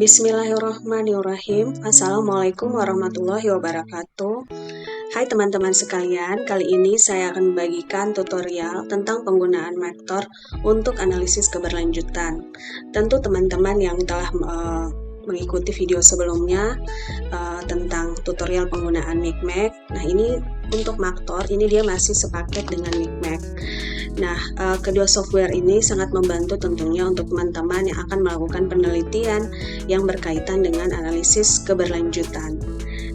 Bismillahirrahmanirrahim. Assalamualaikum warahmatullahi wabarakatuh. Hai teman-teman sekalian, kali ini saya akan membagikan tutorial tentang penggunaan Maktor untuk analisis keberlanjutan. Tentu teman-teman yang telah mengikuti video sebelumnya tentang tutorial penggunaan Micmac. Nah, ini untuk Maktor, ini dia masih sepaket dengan Micmac. Nah, kedua software ini sangat membantu tentunya untuk teman-teman yang akan melakukan penelitian yang berkaitan dengan analisis keberlanjutan.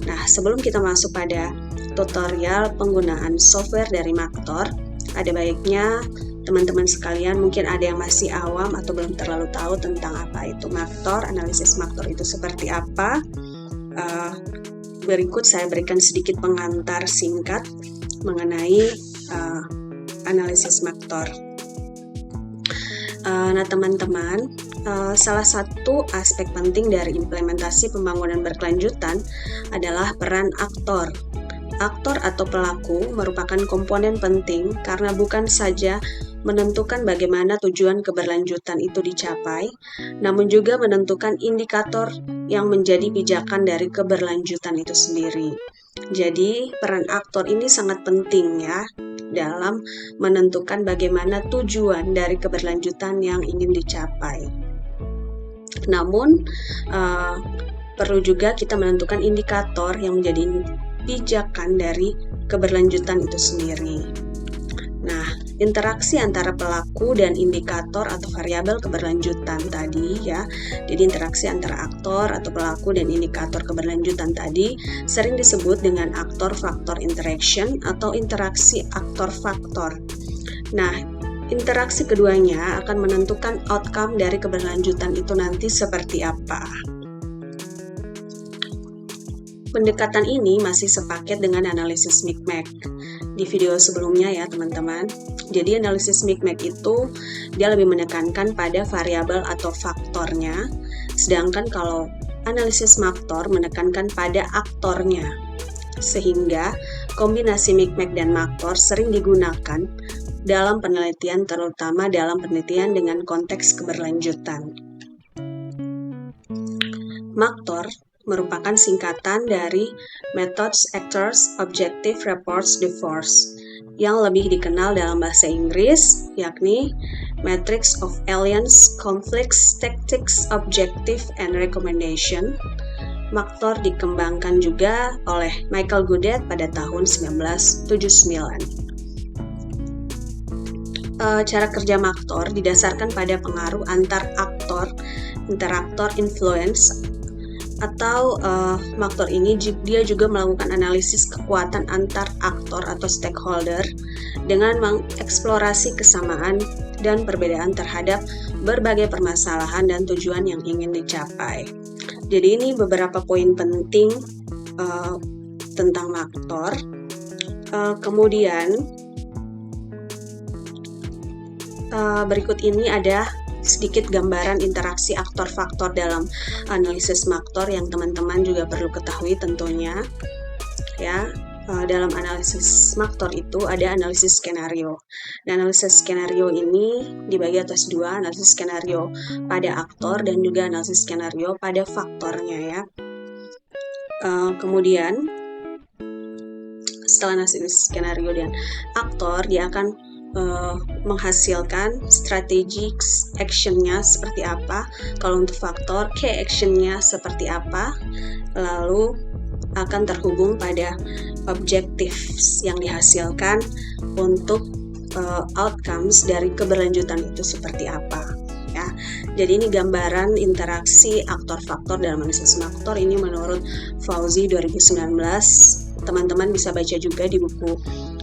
Nah, sebelum kita masuk pada tutorial penggunaan software dari Maktor, ada baiknya teman-teman sekalian mungkin ada yang masih awam atau belum terlalu tahu tentang apa itu Maktor, analisis Maktor itu seperti apa. Berikut saya berikan sedikit pengantar singkat mengenai analisis Maktor. Nah teman-teman, salah satu aspek penting dari implementasi pembangunan berkelanjutan adalah peran aktor. Aktor atau pelaku merupakan komponen penting karena bukan saja menentukan bagaimana tujuan keberlanjutan itu dicapai, namun juga menentukan indikator yang menjadi pijakan dari keberlanjutan itu sendiri. Jadi peran aktor ini sangat penting ya dalam menentukan bagaimana tujuan dari keberlanjutan yang ingin dicapai. Namun, perlu juga kita menentukan indikator yang menjadi pijakan dari keberlanjutan itu sendiri. Nah, interaksi antara pelaku dan indikator atau variabel keberlanjutan tadi ya. Jadi interaksi antara aktor atau pelaku dan indikator keberlanjutan tadi sering disebut dengan aktor-faktor interaction atau interaksi aktor-faktor. Nah, interaksi keduanya akan menentukan outcome dari keberlanjutan itu nanti seperti apa. Pendekatan ini masih sepaket dengan analisis Micmac di video sebelumnya ya teman-teman. Jadi analisis Micmac itu dia lebih menekankan pada variabel atau faktornya, sedangkan kalau analisis Maktor menekankan pada aktornya. Sehingga kombinasi Micmac dan Maktor sering digunakan dalam penelitian, terutama dalam penelitian dengan konteks keberlanjutan. Maktor merupakan singkatan dari Methods, Actors, Objective, Reports, Divorce yang lebih dikenal dalam bahasa Inggris yakni Matrix of Alliance, Conflicts, Tactics, Objective, and Recommendation. Maktor dikembangkan juga oleh Michael Goodett pada tahun 1979. Cara kerja Maktor didasarkan pada pengaruh antar aktor, interaktor, influence, atau Maktor ini dia juga melakukan analisis kekuatan antar aktor atau stakeholder dengan mengeksplorasi kesamaan dan perbedaan terhadap berbagai permasalahan dan tujuan yang ingin dicapai. Jadi ini beberapa poin penting tentang Maktor. Kemudian berikut ini ada sedikit gambaran interaksi aktor-faktor dalam analisis Maktor yang teman-teman juga perlu ketahui tentunya. Ya, dalam analisis Maktor itu ada analisis skenario. Dan analisis skenario ini dibagi atas dua, analisis skenario pada aktor dan juga analisis skenario pada faktornya ya. Kemudian setelah analisis skenario dan aktor, dia akan menghasilkan strategic action-nya seperti apa. Kalau untuk faktor, key action-nya seperti apa, lalu akan terhubung pada objectives yang dihasilkan untuk outcomes dari keberlanjutan itu seperti apa ya. Jadi ini gambaran interaksi aktor-faktor dalam analisis Maktor ini menurut Fauzi 2019. Teman-teman bisa baca juga di buku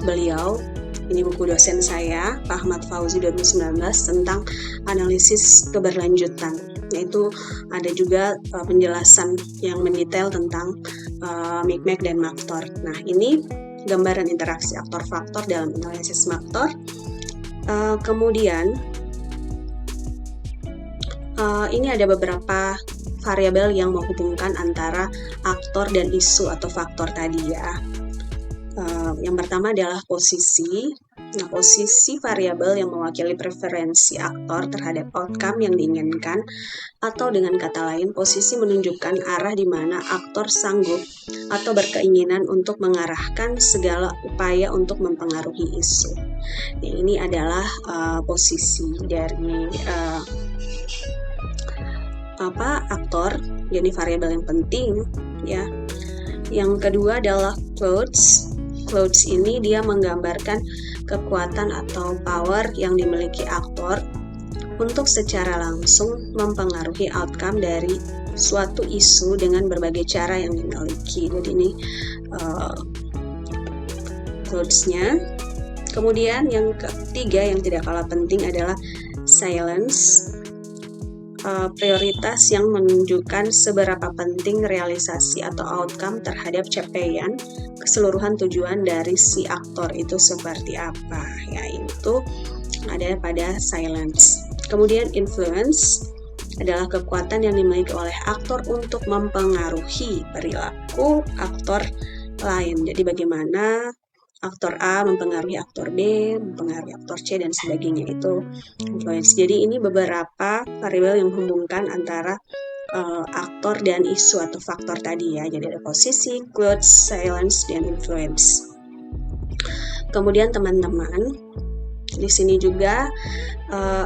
beliau. Ini buku dosen saya, Pak Ahmad Fauzi 2019 tentang analisis keberlanjutan. Yaitu ada juga penjelasan yang mendetail tentang Micmac dan Maktor. Nah, ini gambaran interaksi aktor-faktor dalam analisis Maktor. Kemudian ini ada beberapa variabel yang menghubungkan antara aktor dan isu atau faktor tadi ya. Yang pertama adalah posisi, Nah, posisi variabel yang mewakili preferensi aktor terhadap outcome yang diinginkan, atau dengan kata lain, posisi menunjukkan arah di mana aktor sanggup atau berkeinginan untuk mengarahkan segala upaya untuk mempengaruhi isu. Nah, ini adalah posisi dari aktor, jadi variabel yang penting ya. Yang kedua adalah quotes. Quotes ini dia menggambarkan kekuatan atau power yang dimiliki aktor untuk secara langsung mempengaruhi outcome dari suatu isu dengan berbagai cara yang dimiliki. Jadi ini quotes-nya. Kemudian yang ketiga yang tidak kalah penting adalah silence. Prioritas yang menunjukkan seberapa penting realisasi atau outcome terhadap capaian keseluruhan tujuan dari si aktor itu seperti apa, yaitu ada pada silence. Kemudian influence adalah kekuatan yang dimiliki oleh aktor untuk mempengaruhi perilaku aktor lain. Jadi bagaimana aktor A mempengaruhi aktor B, mempengaruhi aktor C, dan sebagainya, itu influence. Jadi ini beberapa variabel yang menghubungkan antara aktor dan isu atau faktor tadi ya. Jadi ada posisi, quotes, silence, dan influence. Kemudian teman-teman, di sini juga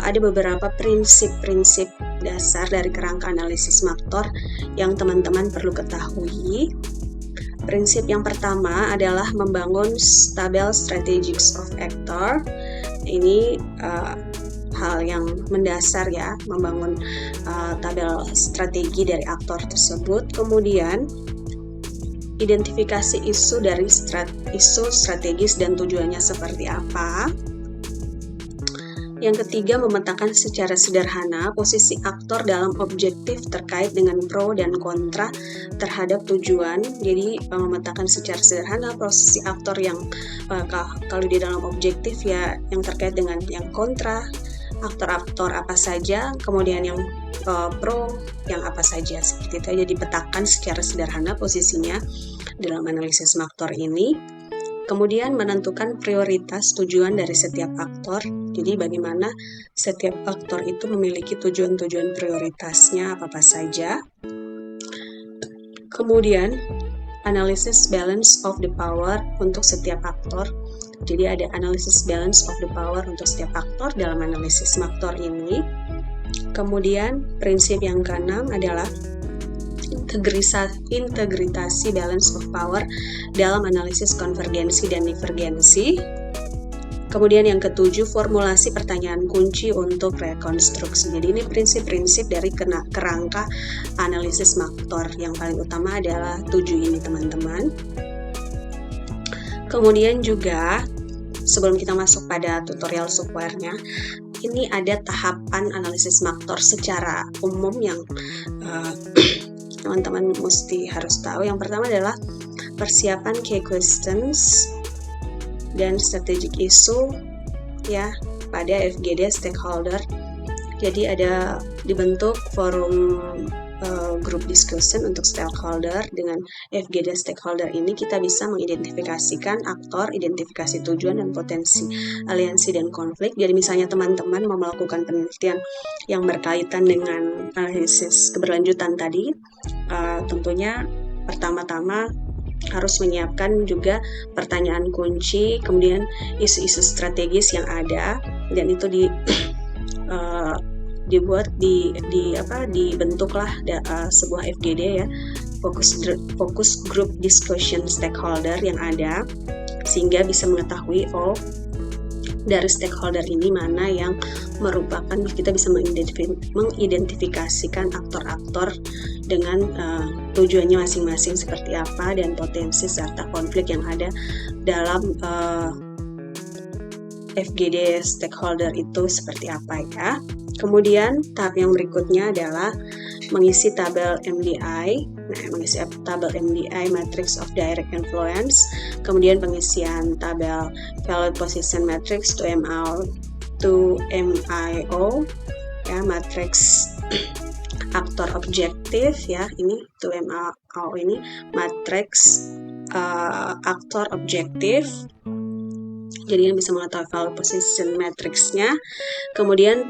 ada beberapa prinsip-prinsip dasar dari kerangka analisis faktor yang teman-teman perlu ketahui. Prinsip yang pertama adalah membangun tabel strategies of actor. Ini hal yang mendasar ya, membangun tabel strategi dari aktor tersebut. Kemudian identifikasi isu dari isu strategis dan tujuannya seperti apa. Yang ketiga, memetakan secara sederhana posisi aktor dalam objektif terkait dengan pro dan kontra terhadap tujuan. Jadi memetakan secara sederhana posisi aktor yang kalau di dalam objektif ya, yang terkait dengan yang kontra, aktor-aktor apa saja, kemudian yang pro yang apa saja, seperti itu aja dipetakan secara sederhana posisinya dalam analisis faktor ini. Kemudian menentukan prioritas tujuan dari setiap aktor. Jadi bagaimana setiap aktor itu memiliki tujuan-tujuan prioritasnya apa saja. Kemudian analisis balance of the power untuk setiap aktor. Jadi ada analisis balance of the power untuk setiap aktor dalam analisis faktor ini. Kemudian prinsip yang keenam adalah integritasi balance of power dalam analisis konvergensi dan divergensi. Kemudian yang ketujuh, formulasi pertanyaan kunci untuk rekonstruksi. Jadi ini prinsip-prinsip dari kerangka analisis faktor. Yang paling utama adalah 7 ini teman-teman. Kemudian juga sebelum kita masuk pada tutorial software-nya, ini ada tahapan analisis faktor secara umum yang teman-teman mesti harus tahu. Yang pertama adalah persiapan key questions dan strategic issue ya pada FGD stakeholder. Jadi ada dibentuk forum group discussion untuk stakeholder. Dengan FGD stakeholder ini kita bisa mengidentifikasikan aktor, identifikasi tujuan dan potensi aliansi dan konflik. Jadi misalnya teman-teman mau melakukan penelitian yang berkaitan dengan analisis keberlanjutan tadi, tentunya pertama-tama harus menyiapkan juga pertanyaan kunci, kemudian isu-isu strategis yang ada, dan itu dibentuklah sebuah FGD ya, focus group discussion stakeholder yang ada, sehingga bisa mengetahui dari stakeholder ini mana yang merupakan, kita bisa mengidentifikasikan aktor-aktor dengan tujuannya masing-masing seperti apa dan potensi serta konflik yang ada dalam FGD stakeholder itu seperti apa ya. Kemudian tahap yang berikutnya adalah mengisi tabel MDI. Nah, mengisi tabel MDI Matrix of Direct Influence, kemudian pengisian tabel Value Position Matrix to MIO ya, matrix aktor objektif ya, ini to MIO ini matrix aktor objektif. Jadi bisa mengetahui file position matrix-nya. Kemudian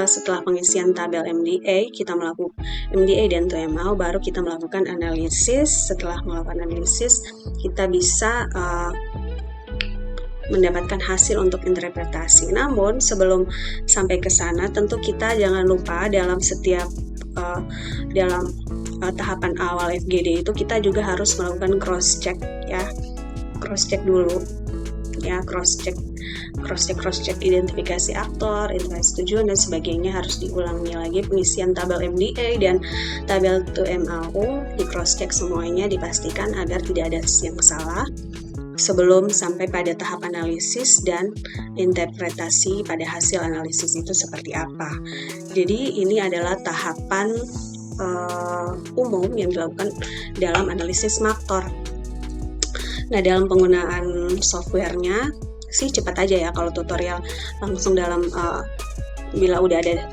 setelah pengisian tabel MDA, kita melakukan MDA dan 2ML, baru kita melakukan analisis. Setelah melakukan analisis, kita bisa mendapatkan hasil untuk interpretasi. Namun sebelum sampai ke sana, tentu kita jangan lupa dalam setiap tahapan awal FGD itu kita juga harus melakukan cross check ya, cross check dulu ya, cross check identifikasi aktor, setujuan dan sebagainya harus diulangi lagi. Pengisian tabel MDA dan tabel 2MLU di cross check semuanya, dipastikan agar tidak ada yang salah sebelum sampai pada tahap analisis dan interpretasi pada hasil analisis itu seperti apa. Jadi ini adalah tahapan umum yang dilakukan dalam analisis maktor. Nah, dalam penggunaan softwarenya sih cepat aja ya, kalau tutorial langsung dalam bila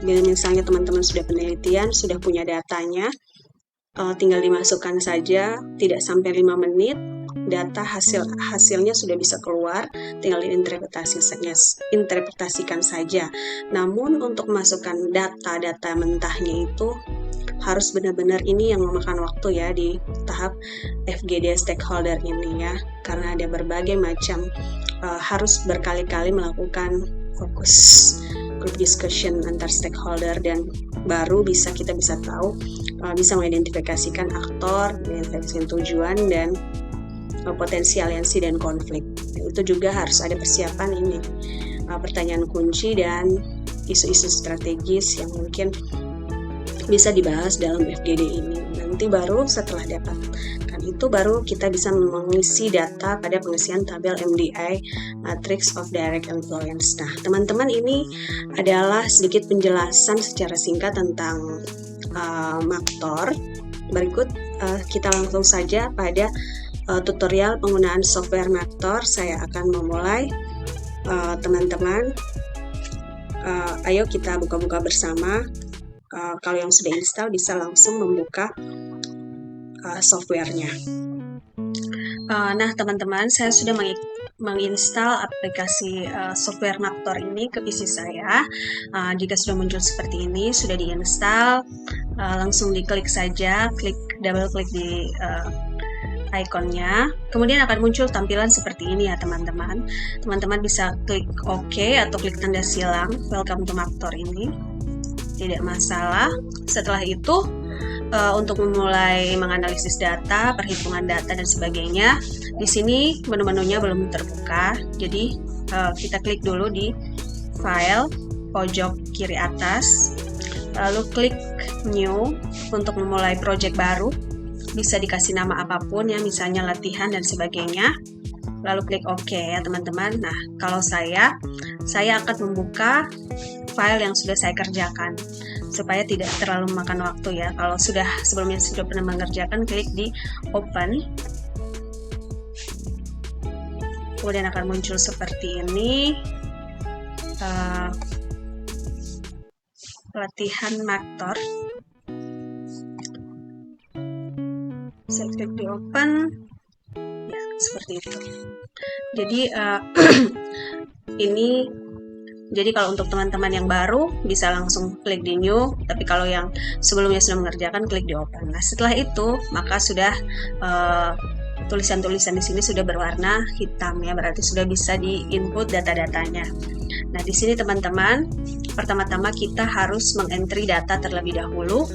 misalnya teman-teman sudah penelitian, sudah punya datanya, tinggal dimasukkan saja, tidak sampai 5 menit data hasilnya sudah bisa keluar, tinggal interpretasikan saja. Namun untuk memasukkan data mentahnya itu harus benar-benar ini yang memakan waktu ya di tahap FGD stakeholder ini ya, karena ada berbagai macam harus berkali-kali melakukan fokus group discussion antar stakeholder, dan baru kita bisa tahu, bisa mengidentifikasikan aktor, mengidentifikasikan tujuan dan potensi aliansi dan konflik. Itu juga harus ada persiapan ini, pertanyaan kunci dan isu-isu strategis yang mungkin bisa dibahas dalam FGD ini. Nanti baru setelah dapatkan itu, baru kita bisa mengisi data pada pengisian tabel MDI, Matrix of Direct Influence. Nah, teman-teman, ini adalah sedikit penjelasan secara singkat tentang maktor. Berikut kita langsung saja pada tutorial penggunaan software maktor. Saya akan memulai, teman-teman. Ayo kita buka-buka bersama. Kalau yang sudah install bisa langsung membuka softwarenya. Nah, teman-teman, saya sudah menginstal aplikasi software maktor ini ke PC saya. Jika sudah muncul seperti ini, sudah diinstal, langsung diklik saja, double klik di ikonnya, kemudian akan muncul tampilan seperti ini ya teman-teman. Teman-teman bisa klik OK atau klik tanda silang welcome to maktor ini, tidak masalah. Setelah itu untuk memulai menganalisis data, perhitungan data dan sebagainya, di sini menu-menunya belum terbuka, jadi kita klik dulu di file pojok kiri atas, lalu klik new untuk memulai project baru. Bisa dikasih nama apapun ya, misalnya latihan dan sebagainya, lalu klik OK ya teman-teman. Nah, kalau saya akan membuka file yang sudah saya kerjakan supaya tidak terlalu memakan waktu ya. Kalau sebelumnya sudah pernah mengerjakan, klik di open, kemudian akan muncul seperti ini, latihan maktor. Saya klik di open ya, seperti itu. Jadi jadi kalau untuk teman-teman yang baru bisa langsung klik di new, tapi kalau yang sebelumnya sudah mengerjakan, klik di open. Nah, setelah itu maka sudah tulisan-tulisan di sini sudah berwarna hitam ya, berarti sudah bisa di-input data-datanya. Nah, di sini teman-teman, pertama-tama kita harus mengentry data terlebih dahulu.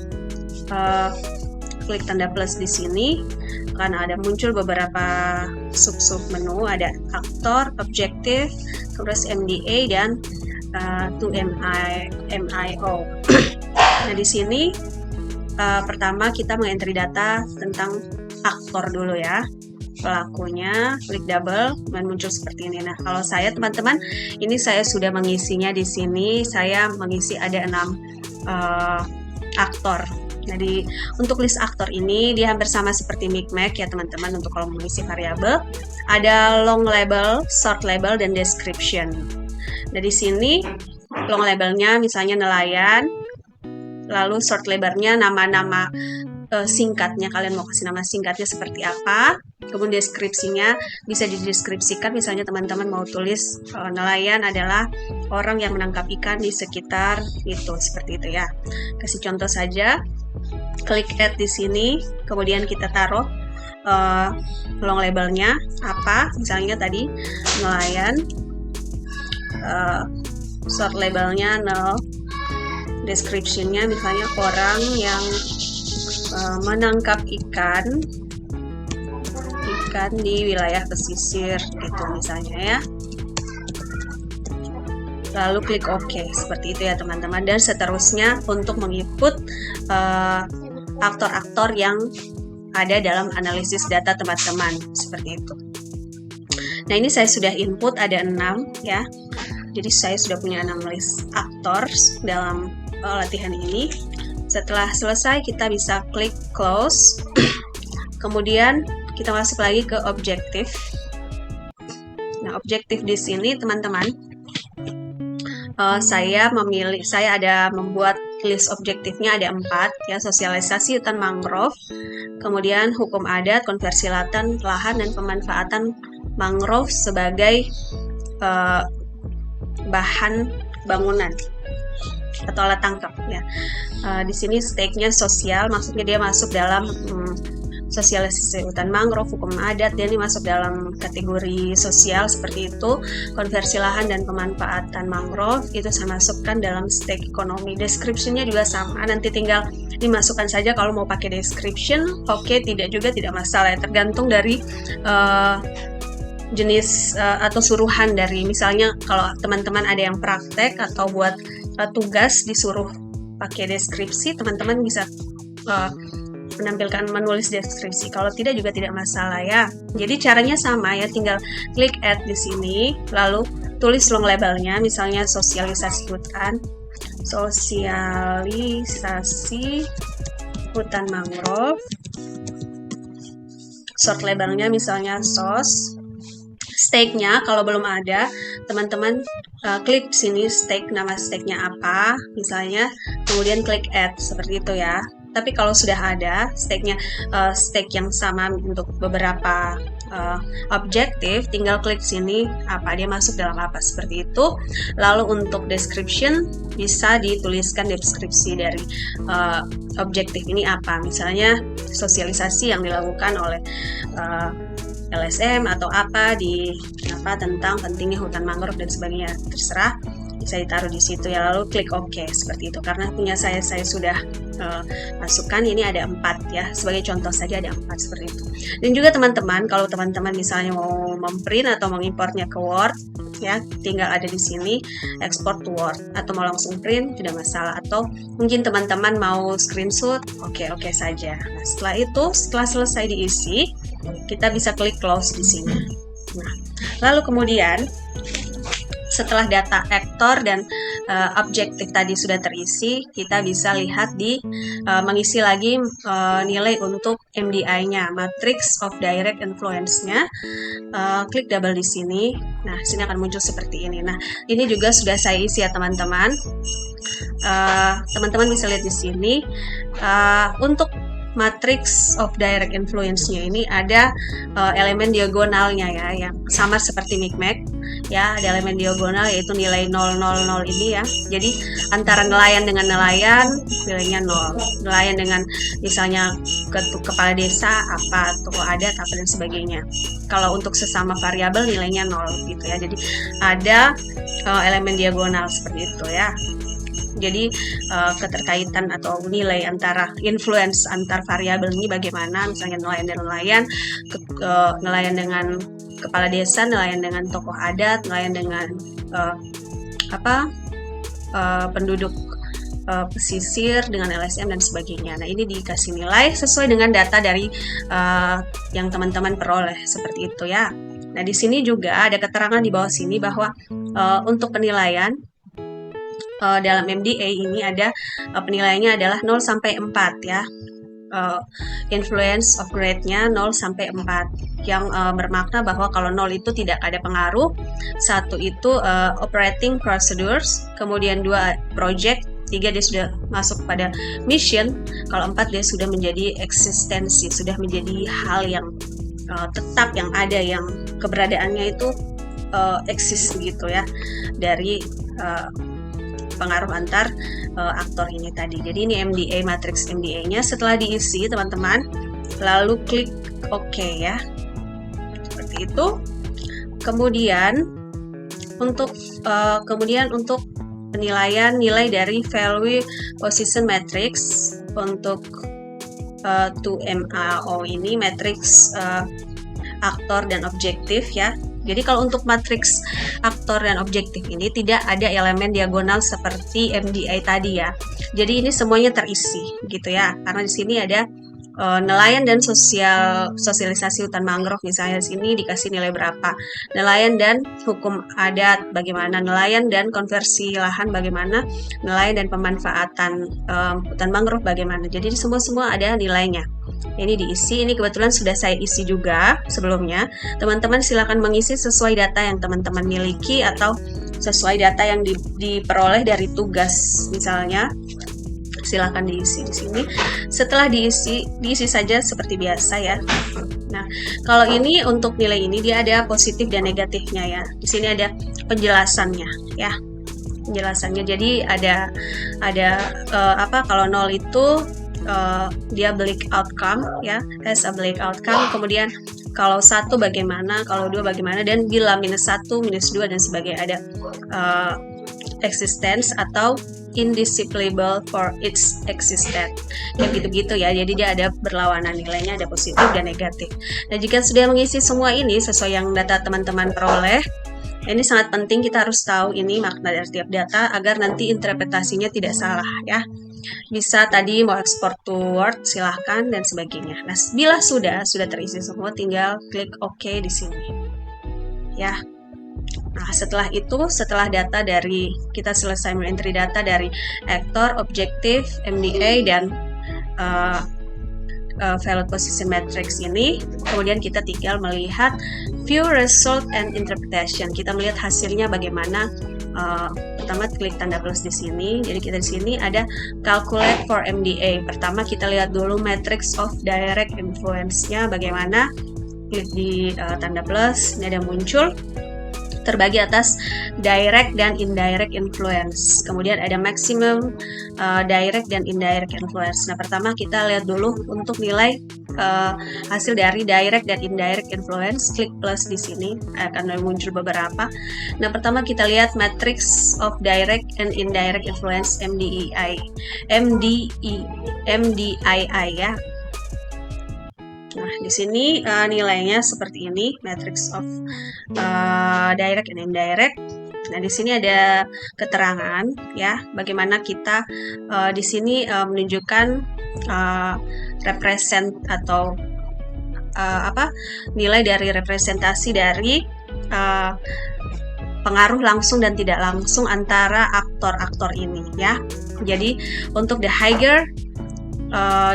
Klik tanda plus di sini, karena ada muncul beberapa sub menu, ada aktor, objektif, terus MDA dan 2MIO. Nah, di sini pertama kita mengentry data tentang aktor dulu ya, pelakunya, klik double dan muncul seperti ini. Nah, kalau saya teman-teman, ini saya sudah mengisinya di sini. Saya mengisi ada 6 aktor. Jadi untuk list aktor ini dia hampir sama seperti Micmac ya teman-teman. Untuk kalau mengisi variabel ada long label, short label dan description. Nah, di sini long labelnya misalnya nelayan, lalu short labelnya nama-nama singkatnya, kalian mau kasih nama singkatnya seperti apa. Kemudian deskripsinya bisa dideskripsikan, misalnya teman-teman mau tulis nelayan adalah orang yang menangkap ikan di sekitar itu, seperti itu ya. Kasih contoh saja, klik add di sini, kemudian kita taruh long labelnya apa, misalnya tadi nelayan, short labelnya null, descriptionnya misalnya orang yang menangkap ikan di wilayah pesisir gitu misalnya ya. Lalu klik OK, seperti itu ya teman-teman, dan seterusnya untuk mengikut aktor-aktor yang ada dalam analisis data teman-teman, seperti itu. Nah, ini saya sudah input ada 6 ya. Jadi saya sudah punya 6 list aktor dalam latihan ini. Setelah selesai kita bisa klik close. Kemudian kita masuk lagi ke objektif. Nah, objektif di sini teman-teman, saya ada membuat list objektifnya ada 4 ya, sosialisasi hutan mangrove, kemudian hukum adat, konversi lahan, dan pemanfaatan mangrove sebagai bahan bangunan atau alat tangkap ya. Di sini stake-nya sosial, maksudnya dia masuk dalam sosialisasi hutan mangrove, hukum adat, dia ini masuk dalam kategori sosial seperti itu. Konversi lahan dan pemanfaatan mangrove itu saya masukkan dalam stake ekonomi. Description-nya juga sama, nanti tinggal dimasukkan saja kalau mau pakai description. Oke, tidak juga tidak masalah ya, tergantung dari jenis atau suruhan dari, misalnya kalau teman-teman ada yang praktek atau buat tugas disuruh pakai deskripsi, teman-teman bisa menulis deskripsi. Kalau tidak juga tidak masalah ya. Jadi caranya sama ya, tinggal klik add di sini, lalu tulis long labelnya, misalnya sosialisasi hutan mangrove. Short labelnya misalnya sos. Stake-nya kalau belum ada, teman-teman klik sini stake, nama stake-nya apa misalnya, kemudian klik add seperti itu ya. Tapi kalau sudah ada stake-nya, stake yang sama untuk beberapa objektif, tinggal klik sini apa dia masuk dalam apa, seperti itu. Lalu untuk description bisa dituliskan deskripsi dari objektif ini apa, misalnya sosialisasi yang dilakukan oleh LSM atau apa tentang pentingnya hutan mangrove dan sebagainya, terserah, bisa ditaruh di situ ya. Lalu klik OK seperti itu, karena punya saya sudah masukkan ini ada 4 ya, sebagai contoh saja ada 4 seperti itu. Dan juga teman-teman, kalau teman-teman misalnya mau memprint atau mengimportnya ke Word ya, tinggal ada di sini export to Word, atau mau langsung print tidak masalah, atau mungkin teman-teman mau screenshot, oke saja. Nah, setelah selesai diisi, kita bisa klik close di sini. Nah, lalu kemudian setelah data aktor dan objektif tadi sudah terisi, kita bisa lihat di mengisi lagi nilai untuk MDI-nya, Matrix of Direct Influence-nya. Klik double di sini. Nah, sini akan muncul seperti ini. Nah, ini juga sudah saya isi ya teman-teman. Teman-teman bisa lihat di sini. Untuk Matrix of Direct Influence-nya ini ada elemen diagonalnya ya, yang sama seperti Micmac ya, ada elemen diagonal yaitu nilai 000 ini ya. Jadi antara nelayan dengan nelayan nilainya 0, nelayan dengan misalnya kepala desa apa, tokoh adat apa dan sebagainya. Kalau untuk sesama variabel nilainya 0 gitu ya. Jadi ada elemen diagonal seperti itu ya. Jadi keterkaitan atau nilai antara influence antar variabel ini bagaimana, misalnya nelayan dan nelayan, nelayan dengan kepala desa, nelayan dengan tokoh adat, nelayan dengan penduduk pesisir dengan LSM dan sebagainya. Nah, ini dikasih nilai sesuai dengan data dari yang teman-teman peroleh seperti itu ya. Nah, di sini juga ada keterangan di bawah sini bahwa untuk penilaian dalam MDA ini ada penilaiannya adalah 0 sampai 4 ya. Influence of grade-nya 0 sampai 4 yang bermakna bahwa kalau 0 itu tidak ada pengaruh, 1 itu operating procedures, kemudian 2 project 3 dia sudah masuk pada mission, kalau 4 dia sudah menjadi eksistensi, sudah menjadi hal yang tetap, yang ada, yang keberadaannya itu eksis gitu ya, dari pengaruh antar aktor ini tadi. Jadi ini MDA, matriks MDA-nya. Setelah diisi teman-teman, lalu klik OK ya, seperti itu. Kemudian untuk penilaian nilai dari value position matrix untuk 2MAO ini, matriks aktor dan objektif ya. Jadi kalau untuk matriks aktor dan objektif ini tidak ada elemen diagonal seperti MDA tadi ya. Jadi ini semuanya terisi gitu ya. Karena di sini ada nelayan dan sosialisasi hutan mangrove, misalnya di sini dikasih nilai berapa. Nelayan dan hukum adat bagaimana, nelayan dan konversi lahan bagaimana, nelayan dan pemanfaatan hutan mangrove bagaimana. Jadi semua ada nilainya. Ini diisi, ini kebetulan sudah saya isi juga sebelumnya. Teman-teman silakan mengisi sesuai data yang teman-teman miliki atau sesuai data yang diperoleh dari tugas misalnya. Silakan diisi di sini. Setelah diisi saja seperti biasa ya. Nah, kalau ini untuk nilai ini dia ada positif dan negatifnya ya. Di sini ada penjelasannya ya. Penjelasannya. Jadi ada kalau 0 itu dia bleak outcome ya, as a bleak outcome. Kemudian kalau 1 bagaimana, kalau 2 bagaimana, dan bila -1, -2 dan sebagainya. Ada existence atau indisciplable for its existence, kayak gitu-gitu ya. Jadi dia ada berlawanan nilainya, ada positif dan negatif. Nah, jika sudah mengisi semua ini sesuai yang data teman-teman peroleh, ini sangat penting kita harus tahu ini makna dari setiap data agar nanti interpretasinya tidak salah ya. Bisa tadi mau export to Word silahkan dan sebagainya. Nah, bila sudah terisi semua, tinggal klik OK di sini ya. Nah, setelah data dari kita selesai entry data dari aktor, objektif, MDA, dan value position matrix ini, kemudian kita tinggal melihat view result and interpretation. Kita melihat hasilnya bagaimana. Pertama klik tanda plus di sini. Jadi kita di sini ada calculate for MDA. Pertama kita lihat dulu matrix of direct influence-nya bagaimana. Klik di tanda plus, ini ada muncul terbagi atas direct dan indirect influence. Kemudian ada maximum direct dan indirect influence. Nah, pertama kita lihat dulu untuk nilai hasil dari direct dan indirect influence. Klik plus di sini akan muncul beberapa. Nah, pertama kita lihat matrix of direct and indirect influence MDII ya. Nah, di sini nilainya seperti ini, matrix of direct and indirect. Nah, di sini ada keterangan ya, bagaimana kita di sini menunjukkan represent atau nilai dari representasi dari pengaruh langsung dan tidak langsung antara aktor-aktor ini ya. Jadi untuk the higher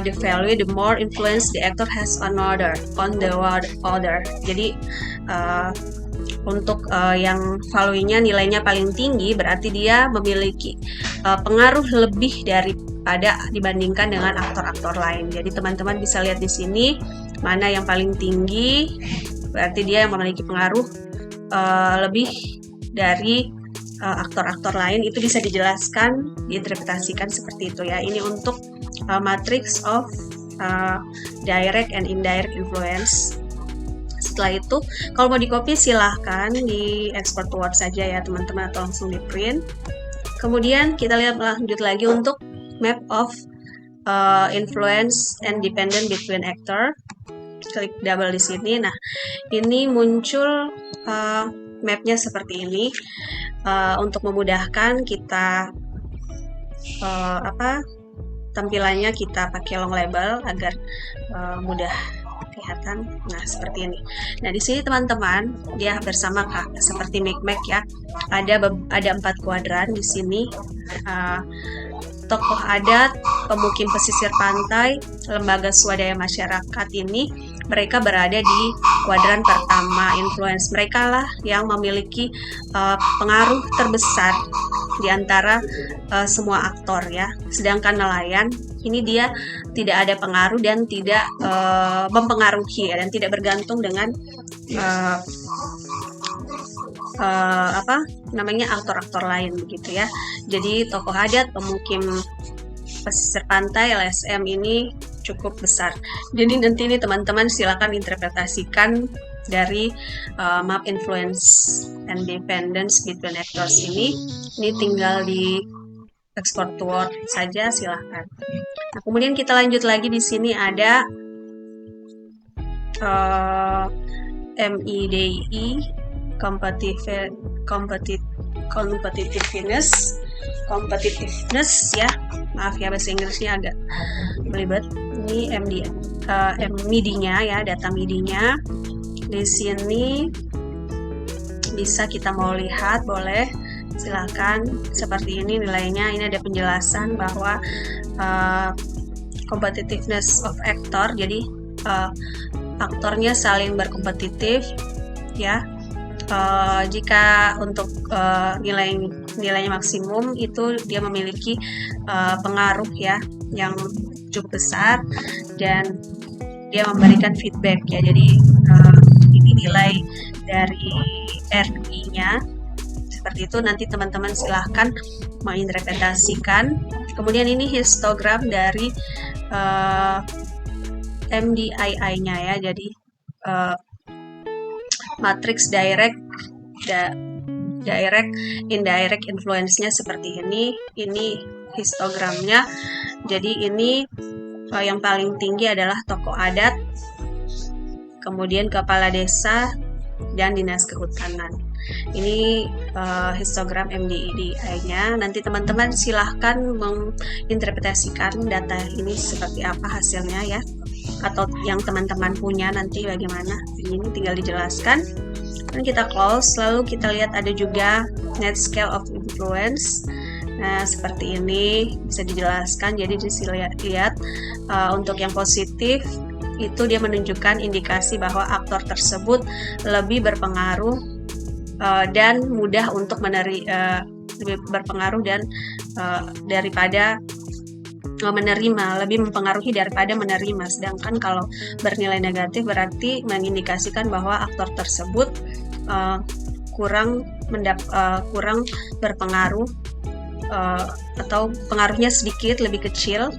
the value, the more influence the actor has on the other. Jadi untuk yang value-nya nilainya paling tinggi berarti dia memiliki pengaruh lebih daripada dibandingkan dengan aktor-aktor lain. Jadi teman-teman bisa lihat di sini mana yang paling tinggi, berarti dia yang memiliki pengaruh lebih dari aktor-aktor lain. Itu bisa dijelaskan, diinterpretasikan seperti itu ya. Ini untuk matrix of direct and indirect influence. Setelah itu, kalau mau di copy silahkan di export to Word saja ya teman-teman, atau langsung di print. Kemudian kita lihat lanjut lagi untuk map of influence and dependent between actor. Klik double di sini. Nah, ini muncul mapnya seperti ini. Untuk memudahkan kita tampilannya kita pakai long label agar mudah kelihatan. Nah, seperti ini. Nah, di sini teman-teman dia bersama seperti Micmac ya. Ada 4 kuadran di sini. Tokoh adat, pemukim pesisir pantai, lembaga swadaya masyarakat ini mereka berada di kuadran pertama. Influence mereka lah yang memiliki pengaruh terbesar di antara semua aktor ya. Sedangkan nelayan ini dia tidak ada pengaruh dan tidak mempengaruhi ya, dan tidak bergantung dengan aktor-aktor lain begitu ya. Jadi tokoh adat, pemukim pesisir pantai, LSM ini cukup besar. Jadi nanti ini teman-teman silakan interpretasikan dari map influence and dependence between actors ini tinggal di export to Word saja, silahkan. Nah, kemudian kita lanjut lagi, di sini ada MEDI, competitiveness ya. Maaf ya bahasa Inggrisnya agak belibet. Ini MIDI-nya ya, data MIDI-nya. Di sini bisa kita mau lihat, boleh silakan seperti ini nilainya. Ini ada penjelasan bahwa competitiveness of actor, jadi aktornya saling berkompetitif ya. Jika untuk nilainya maksimum itu dia memiliki pengaruh ya yang cukup besar, dan dia memberikan feedback ya. Jadi ini nilai dari RI-nya seperti itu. Nanti teman-teman silahkan menginterpretasikan. Kemudian ini histogram dari MDII-nya ya. Jadi matrix direct, indirect influence-nya seperti ini. Ini histogramnya. Jadi ini yang paling tinggi adalah tokoh adat, kemudian kepala desa, dan dinas kehutanan. Ini histogram MDII-nya. Nanti teman-teman silahkan menginterpretasikan data ini seperti apa hasilnya ya, atau yang teman-teman punya nanti bagaimana. Ini tinggal dijelaskan. Dan kita close. Lalu kita lihat ada juga net scale of influence. Nah, seperti ini bisa dijelaskan. Jadi lihat untuk yang positif itu dia menunjukkan indikasi bahwa aktor tersebut lebih berpengaruh dan mudah untuk lebih berpengaruh dan daripada menerima, lebih mempengaruhi daripada menerima. Sedangkan kalau bernilai negatif berarti mengindikasikan bahwa aktor tersebut kurang berpengaruh, atau pengaruhnya sedikit lebih kecil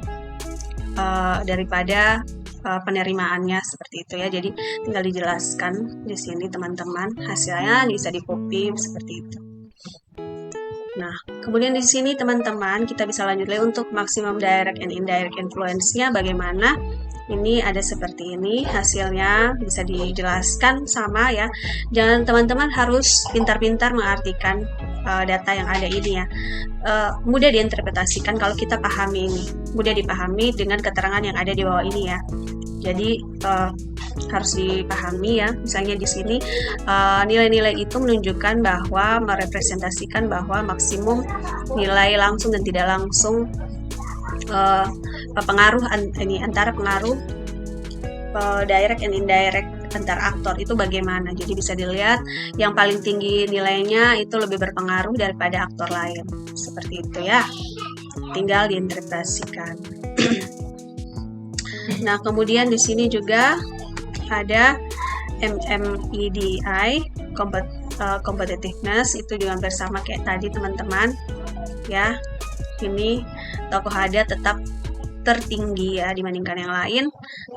daripada penerimaannya, seperti itu ya. Jadi tinggal dijelaskan di sini teman-teman, hasilnya bisa di-copy seperti itu. Nah, kemudian di sini teman-teman kita bisa lanjut lagi untuk maximum direct and indirect influence-nya bagaimana. Ini ada seperti ini hasilnya, bisa dijelaskan sama ya. Jangan teman-teman harus pintar-pintar mengartikan data yang ada ini ya. Mudah diinterpretasikan kalau kita pahami ini, mudah dipahami dengan keterangan yang ada di bawah ini ya. Jadi harus dipahami ya. Misalnya di sini nilai-nilai itu menunjukkan bahwa merepresentasikan bahwa maksimum nilai langsung dan tidak langsung pengaruh antara pengaruh direct and indirect antar aktor itu bagaimana. Jadi bisa dilihat yang paling tinggi nilainya itu lebih berpengaruh daripada aktor lain, seperti itu ya. Tinggal diinterpretasikan. Nah, kemudian di sini juga ada MEDI, competitiveness, itu juga hampir sama kayak tadi teman-teman ya. Ini tokoh adat tetap tertinggi ya dibandingkan yang lain.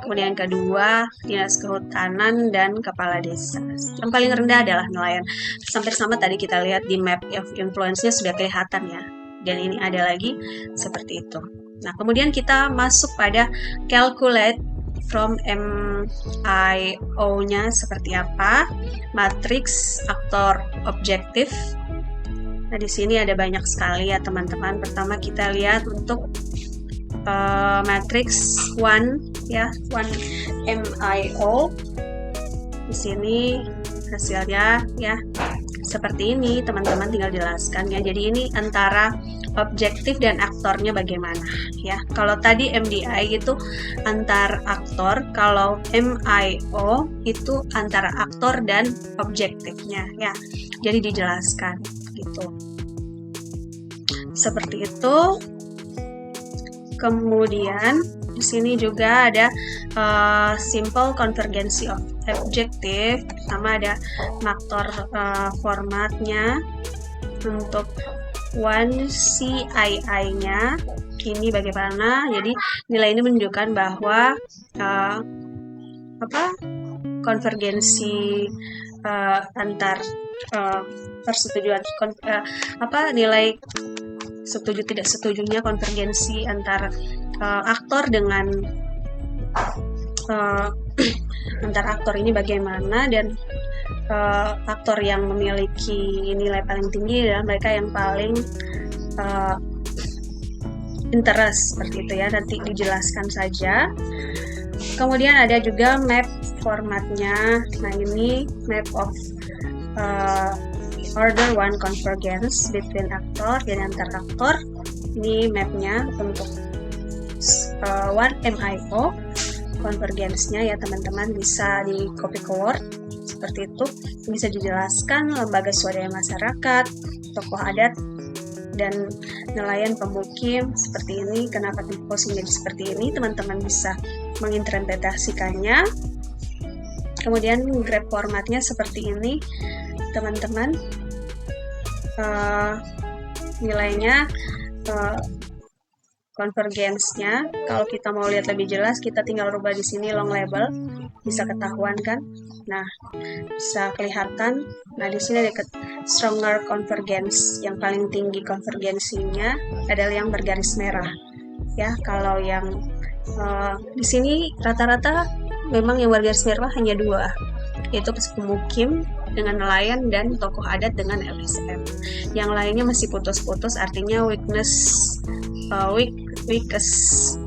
Kemudian yang kedua dinas kehutanan dan kepala desa. Yang paling rendah adalah nelayan. Hampir sama tadi kita lihat di map of influence-nya sudah kelihatan ya. Dan ini ada lagi seperti itu. Nah, kemudian kita masuk pada calculate from MIO-nya seperti apa, matrix aktor objektif. Nah, di sini ada banyak sekali ya teman-teman. Pertama kita lihat untuk matrix 1 ya, 1 MIO. Di sini hasilnya ya seperti ini, teman-teman tinggal jelaskan ya. Jadi ini antara objektif dan aktornya bagaimana ya. Kalau tadi MDI itu antar aktor, kalau MIO itu antara aktor dan objektifnya ya. Jadi dijelaskan gitu. Seperti itu. Kemudian di sini juga ada simple convergency of objective. Pertama ada faktor formatnya. Untuk 1CII-nya ini bagaimana? Jadi nilai ini menunjukkan bahwa konvergensi antar persetujuan nilai setuju tidak setujunya konvergensi antara aktor dengan antar aktor ini bagaimana, dan aktor yang memiliki nilai paling tinggi adalah mereka yang paling interest, seperti itu ya, nanti dijelaskan saja. Kemudian ada juga map formatnya. Nah, ini map of order one convergence between actor dan antar aktor. Ini mapnya untuk one MIO convergence-nya ya teman-teman, bisa di copy ke Word seperti itu. Bisa dijelaskan lembaga swadaya masyarakat, tokoh adat, dan nelayan pemukim seperti ini. Kenapa posisinya seperti ini, teman-teman bisa menginterpretasikannya. Kemudian graph formatnya seperti ini teman-teman. Nilainya konvergensnya, kalau kita mau lihat lebih jelas, kita tinggal rubah di sini long label, bisa ketahuan kan? Nah, bisa kelihatan. Nah, di sini ada stronger convergence, yang paling tinggi konvergensinya adalah yang bergaris merah. Ya, kalau yang di sini rata-rata memang yang bergaris merah hanya 2, yaitu pemukim dengan nelayan dan tokoh adat dengan LSM. Yang lainnya masih putus-putus, artinya weakest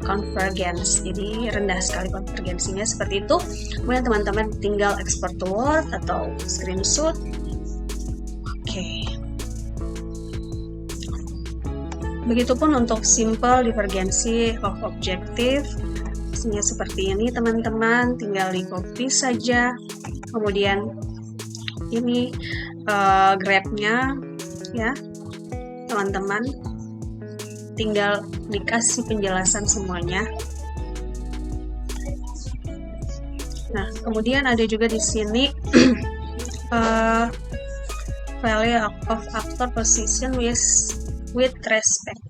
convergence, jadi rendah sekali konvergensinya, seperti itu. Kemudian teman-teman tinggal export to Word atau screenshot. Oke. Begitupun untuk simple divergency of objective, hasilnya seperti ini teman-teman, tinggal di copy saja. Kemudian ini graph-nya ya teman-teman, tinggal dikasih penjelasan semuanya. Nah, kemudian ada juga di sini value of actor position with respect.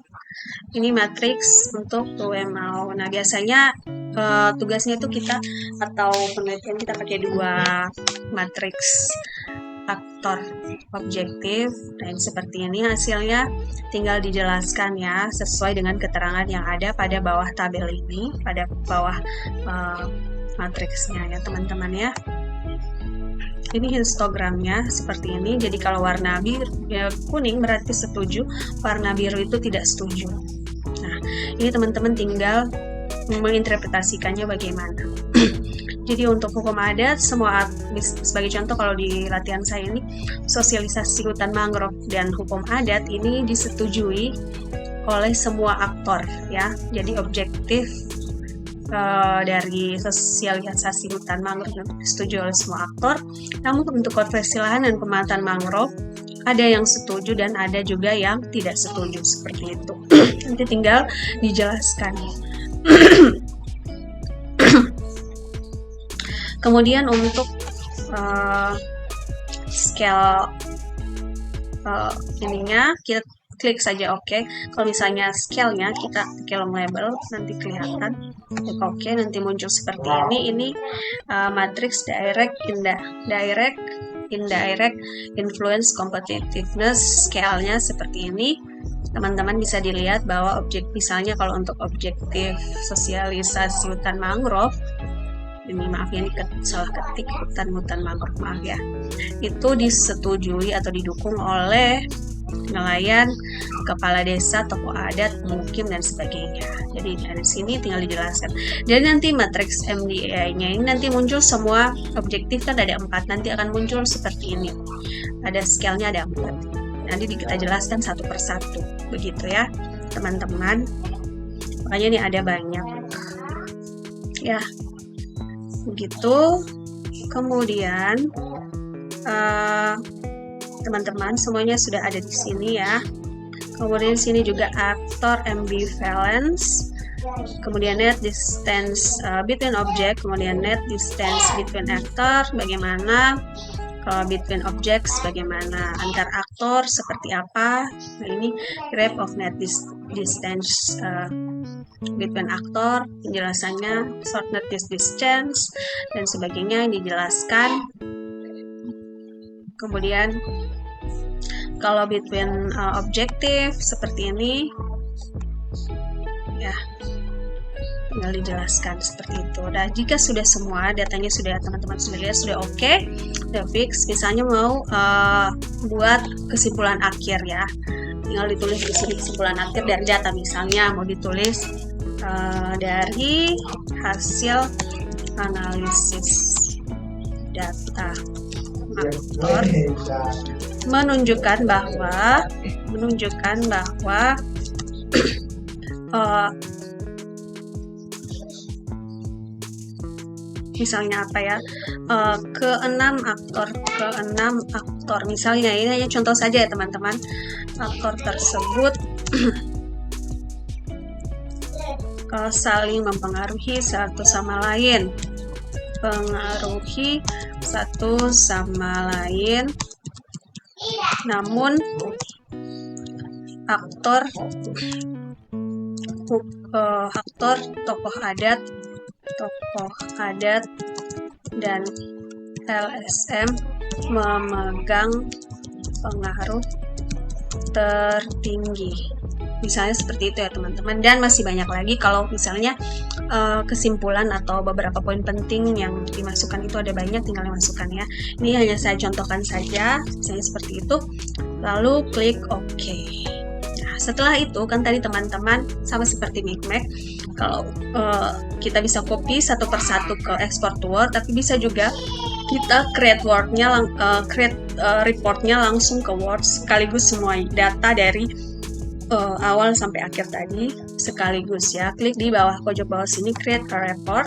Ini matriks untuk UMAO. Nah, biasanya tugasnya itu kita atau penelitian kita pakai 2 matriks aktor objektif. Nah, seperti ini hasilnya, tinggal dijelaskan ya sesuai dengan keterangan yang ada pada bawah tabel ini, pada bawah matriksnya ya teman-teman ya. Ini histogramnya seperti ini. Jadi kalau warna kuning berarti setuju, warna biru itu tidak setuju. Nah, ini teman-teman tinggal menginterpretasikannya bagaimana. Jadi untuk hukum adat, sebagai contoh kalau di latihan saya ini, sosialisasi hutan mangrove dan hukum adat ini disetujui oleh semua aktor ya. Jadi objektif dari sosialisasi hutan mangrove disetujui oleh semua aktor. Namun untuk konversi lahan dan pemanfaatan mangrove, ada yang setuju dan ada juga yang tidak setuju, seperti itu. Nanti tinggal dijelaskan. Kemudian untuk scale ininya, kita klik saja OK. Kalau misalnya scale-nya kita pakai long label, nanti kelihatan. Klik OK, nanti muncul seperti ini. Ini matriks direct, indirect, influence, competitiveness, scale-nya seperti ini. Teman-teman bisa dilihat bahwa misalnya kalau untuk objektif sosialisasi hutan mangrove, ini maaf ya, ini salah ketik, hutan mangrove, maaf ya, itu disetujui atau didukung oleh nelayan, kepala desa, tokoh adat, pemukim, dan sebagainya. Jadi dari sini tinggal dijelaskan. Dan nanti matriks MDA-nya ini nanti muncul semua objektif, kan ada 4, nanti akan muncul seperti ini. Ada scale-nya ada 4. Nanti kita jelaskan satu persatu, begitu ya teman-teman. Makanya ini ada banyak ya, begitu. Kemudian teman-teman semuanya sudah ada di sini ya. Kemudian sini juga actor ambivalence. Kemudian net distance between object. Kemudian net distance between actor. Bagaimana? Kalau between objects bagaimana? Antar aktor seperti apa? Nah, ini graph of net distance between aktor, penjelasannya short net distance dan sebagainya dijelaskan. Kemudian kalau between objective seperti ini ya, tinggal dijelaskan seperti itu. Nah, jika sudah semua datanya sudah teman-teman sudah lihat, sudah oke, sudah fix, misalnya mau buat kesimpulan akhir ya, tinggal ditulis di sini kesimpulan akhir dari data. Misalnya mau ditulis dari hasil analisis data aktor menunjukkan bahwa misalnya apa ya, keenam aktor misalnya, ini hanya contoh saja ya teman-teman, aktor tersebut saling mempengaruhi satu sama lain, namun aktor tokoh adat dan LSM memegang pengaruh tertinggi. Misalnya seperti itu ya teman-teman, dan masih banyak lagi. Kalau misalnya kesimpulan atau beberapa poin penting yang dimasukkan itu ada banyak, tinggal dimasukkan ya. Ini hanya saya contohkan saja, misalnya seperti itu. Lalu klik OK. Nah, setelah itu kan tadi teman-teman sama seperti Micmac, kalau kita bisa copy satu persatu ke export to Word, tapi bisa juga kita create reportnya langsung ke Word sekaligus semua data dari awal sampai akhir tadi sekaligus ya. Klik di bawah pojok bawah sini create a report,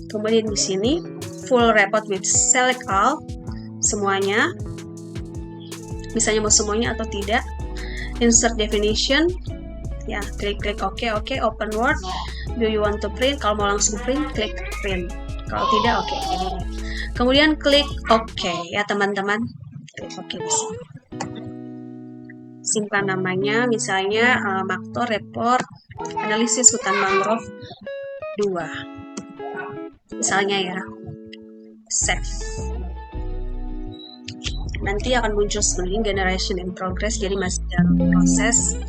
kemudian di sini full report with select all, semuanya, misalnya mau semuanya atau tidak. Insert definition ya, klik OK, open Word. Do you want to print? Kalau mau langsung print, klik print. Kalau tidak, OK. Kemudian klik OK ya teman-teman, klik OK di sini. Simpan namanya, misalnya Maktor Report Analisis Hutan Mangrove 2 misalnya ya, save. Nanti akan muncul sebenarnya generation in progress, jadi masih dalam proses.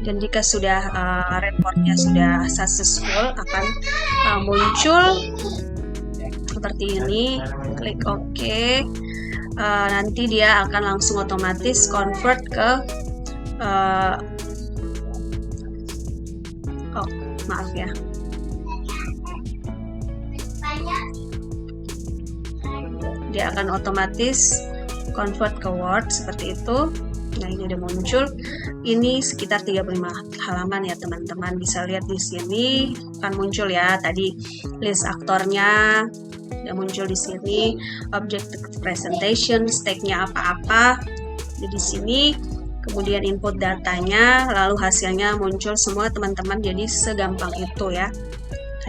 Dan jika sudah reportnya sudah successful, akan muncul seperti ini. Klik OK. Nanti dia akan langsung otomatis convert ke maaf ya, dia akan otomatis convert ke Word seperti itu. Nah, ini udah muncul. Ini sekitar 35 halaman ya teman-teman, bisa lihat di sini akan muncul ya. Tadi list aktornya udah muncul di sini, objective presentation, stake-nya apa-apa di sini. Kemudian input datanya, lalu hasilnya muncul semua teman-teman. Jadi segampang itu ya,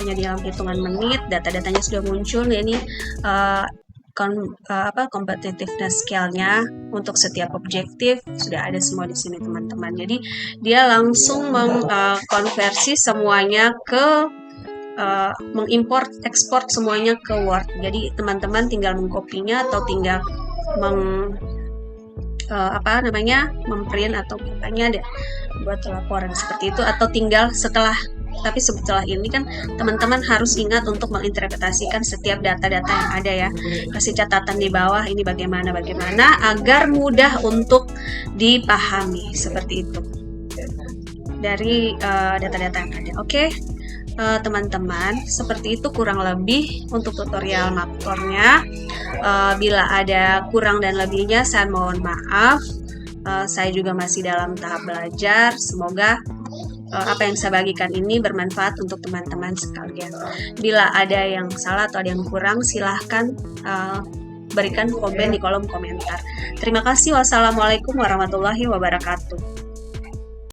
hanya dalam hitungan menit data-datanya sudah muncul. Ini competitiveness scale-nya untuk setiap objektif sudah ada semua di sini teman-teman. Jadi dia langsung mengkonversi semuanya ke mengimport ekspor semuanya ke Word. Jadi teman-teman tinggal mengkopinya atau tinggal memprint atau katanya ada buat laporan seperti itu, atau tinggal setelah ini kan teman-teman harus ingat untuk menginterpretasikan setiap data-data yang ada ya. Kasih catatan di bawah ini bagaimana agar mudah untuk dipahami seperti itu dari data-data yang ada. Oke. Teman-teman, seperti itu kurang lebih untuk tutorial Maktornya. Bila ada kurang dan lebihnya saya mohon maaf. Saya juga masih dalam tahap belajar. Semoga apa yang saya bagikan ini bermanfaat untuk teman-teman sekalian. Bila ada yang salah atau ada yang kurang, silahkan berikan komen di kolom komentar. Terima kasih. Wassalamualaikum warahmatullahi wabarakatuh.